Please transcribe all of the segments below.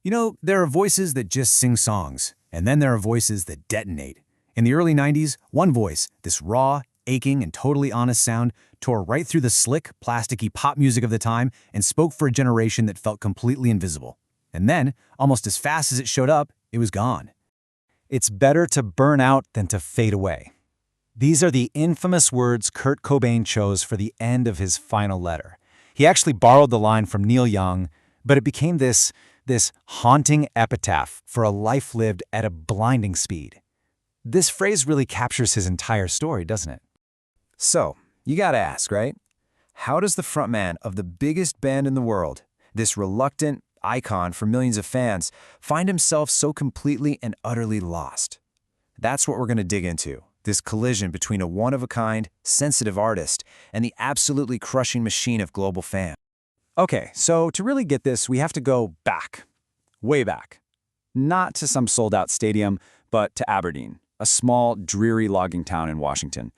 You know, there are voices that just sing songs, and then there are voices that detonate. In the early 90s, one voice, this raw, aching, and totally honest sound, tore right through the slick, plasticky pop music of the time and spoke for a generation that felt completely invisible. And then, almost as fast as it showed up, it was gone. It's better to burn out than to fade away. These are the infamous words Kurt Cobain chose for the end of his final letter. He actually borrowed the line from Neil Young, but it became this haunting epitaph for a life lived at a blinding speed. This phrase really captures his entire story, doesn't it? So, you gotta ask, right? How does the frontman of the biggest band in the world, this reluctant icon for millions of fans, find himself so completely and utterly lost? That's what we're gonna dig into, this collision between a one-of-a-kind, sensitive artist and the absolutely crushing machine of global fans. Okay, so to really get this, we have to go back, way back. Not to some sold-out stadium, but to Aberdeen, a small, dreary logging town in Washington.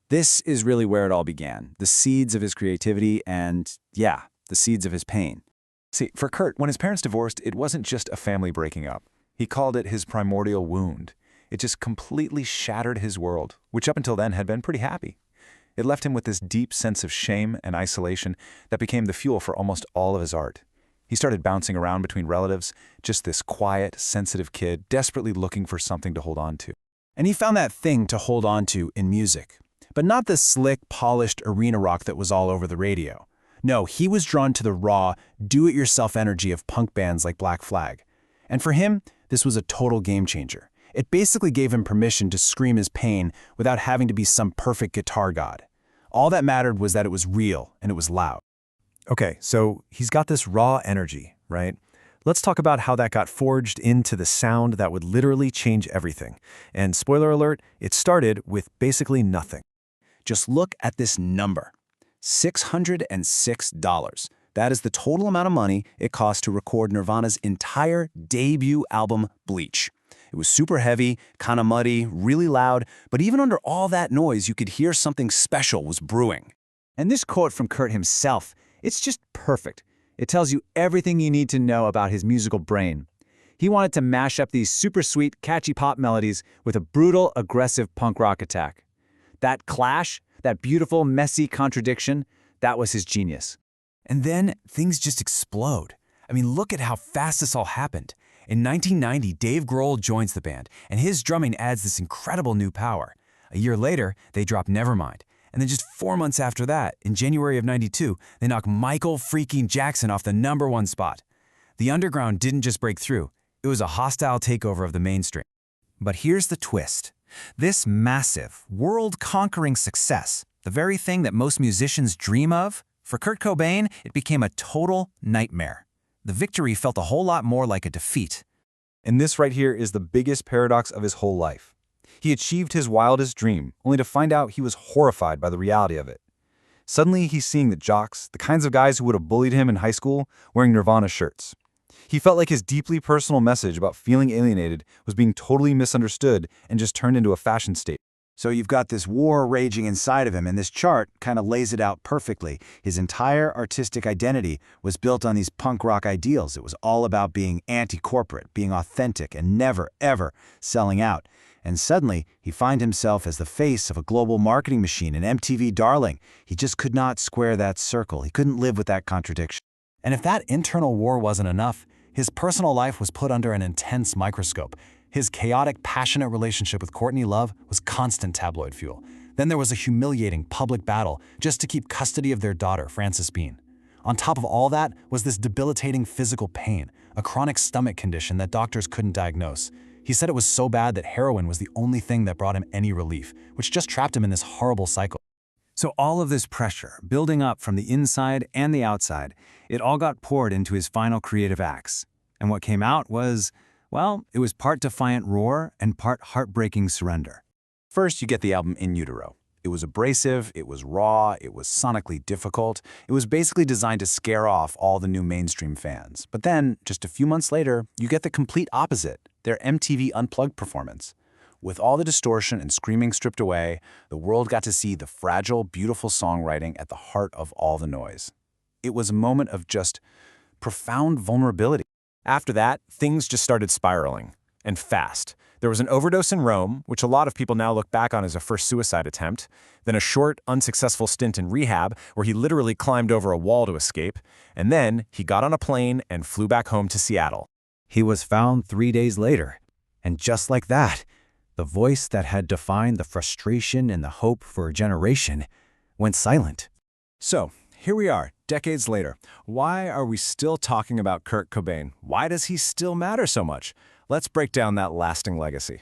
This is really where it all began, the seeds of his creativity and, yeah, the seeds of his pain. See, for Kurt, when his parents divorced, it wasn't just a family breaking up. He called it his primordial wound. It just completely shattered his world, which up until then had been pretty happy. It left him with this deep sense of shame and isolation that became the fuel for almost all of his art. He started bouncing around between relatives, just this quiet, sensitive kid desperately looking for something to hold on to. And he found that thing to hold on to in music. But not the slick, polished arena rock that was all over the radio. No, he was drawn to the raw, do-it-yourself energy of punk bands like Black Flag. And for him, this was a total game changer. It basically gave him permission to scream his pain without having to be some perfect guitar god. All that mattered was that it was real and it was loud. Okay, so he's got this raw energy, right? Let's talk about how that got forged into the sound that would literally change everything. And spoiler alert, it started with basically nothing. Just look at this number, $606. That is the total amount of money it cost to record Nirvana's entire debut album, Bleach. It was super heavy, kind of muddy, really loud, but even under all that noise, you could hear something special was brewing. And this quote from Kurt himself, it's just perfect. It tells you everything you need to know about his musical brain. He wanted to mash up these super sweet, catchy pop melodies with a brutal, aggressive punk rock attack. That clash, that beautiful, messy contradiction, that was his genius. And then things just explode. I mean, look at how fast this all happened. In 1990, Dave Grohl joins the band, and his drumming adds this incredible new power. A year later, they drop Nevermind. And then just 4 months after that, in January of '92, they knock Michael freaking Jackson off the #1 spot. The underground didn't just break through. It was a hostile takeover of the mainstream. But here's the twist. This massive, world-conquering success, the very thing that most musicians dream of, for Kurt Cobain, it became a total nightmare. The victory felt a whole lot more like a defeat. And this right here is the biggest paradox of his whole life. He achieved his wildest dream, only to find out he was horrified by the reality of it. Suddenly, he's seeing the jocks, the kinds of guys who would have bullied him in high school, wearing Nirvana shirts. He felt like his deeply personal message about feeling alienated was being totally misunderstood and just turned into a fashion statement. So you've got this war raging inside of him, and this chart kind of lays it out perfectly. His entire artistic identity was built on these punk rock ideals. It was all about being anti-corporate, being authentic, and never, ever selling out. And suddenly, he finds himself as the face of a global marketing machine, an MTV darling. He just could not square that circle. He couldn't live with that contradiction. And if that internal war wasn't enough, his personal life was put under an intense microscope. His chaotic, passionate relationship with Courtney Love was constant tabloid fuel. Then there was a humiliating public battle just to keep custody of their daughter, Frances Bean. On top of all that was this debilitating physical pain, a chronic stomach condition that doctors couldn't diagnose. He said it was so bad that heroin was the only thing that brought him any relief, which just trapped him in this horrible cycle. So all of this pressure, building up from the inside and the outside, it all got poured into his final creative acts. And what came out was, well, it was part defiant roar and part heartbreaking surrender. First, you get the album In Utero. It was abrasive, it was raw, it was sonically difficult. It was basically designed to scare off all the new mainstream fans. But then, just a few months later, you get the complete opposite, their MTV Unplugged performance. With all the distortion and screaming stripped away, the world got to see the fragile, beautiful songwriting at the heart of all the noise. It was a moment of just profound vulnerability. After that, things just started spiraling, and fast. There was an overdose in Rome, which a lot of people now look back on as a first suicide attempt, then a short, unsuccessful stint in rehab where he literally climbed over a wall to escape, and then he got on a plane and flew back home to Seattle. He was found 3 days later, and just like that, the voice that had defined the frustration and the hope for a generation went silent. So, here we are, decades later. Why are we still talking about Kurt Cobain? Why does he still matter so much? Let's break down that lasting legacy.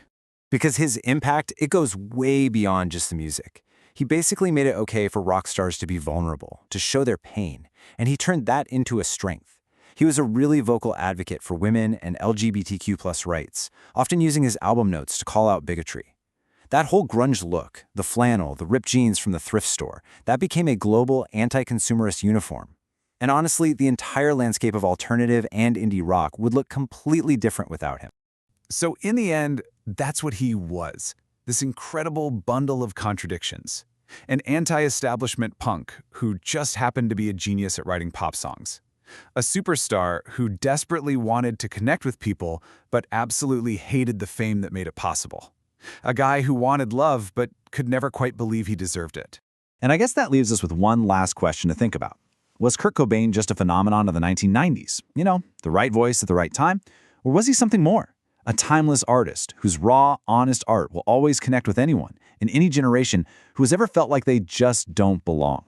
Because his impact, it goes way beyond just the music. He basically made it okay for rock stars to be vulnerable, to show their pain, and he turned that into a strength. He was a really vocal advocate for women and LGBTQ+ rights, often using his album notes to call out bigotry. That whole grunge look, the flannel, the ripped jeans from the thrift store, that became a global anti-consumerist uniform. And honestly, the entire landscape of alternative and indie rock would look completely different without him. So in the end, that's what he was, this incredible bundle of contradictions. An anti-establishment punk who just happened to be a genius at writing pop songs. A superstar who desperately wanted to connect with people but absolutely hated the fame that made it possible. A guy who wanted love but could never quite believe he deserved it. And I guess that leaves us with one last question to think about. Was Kurt Cobain just a phenomenon of the 1990s? You know, the right voice at the right time? Or was he something more? A timeless artist whose raw, honest art will always connect with anyone in any generation who has ever felt like they just don't belong.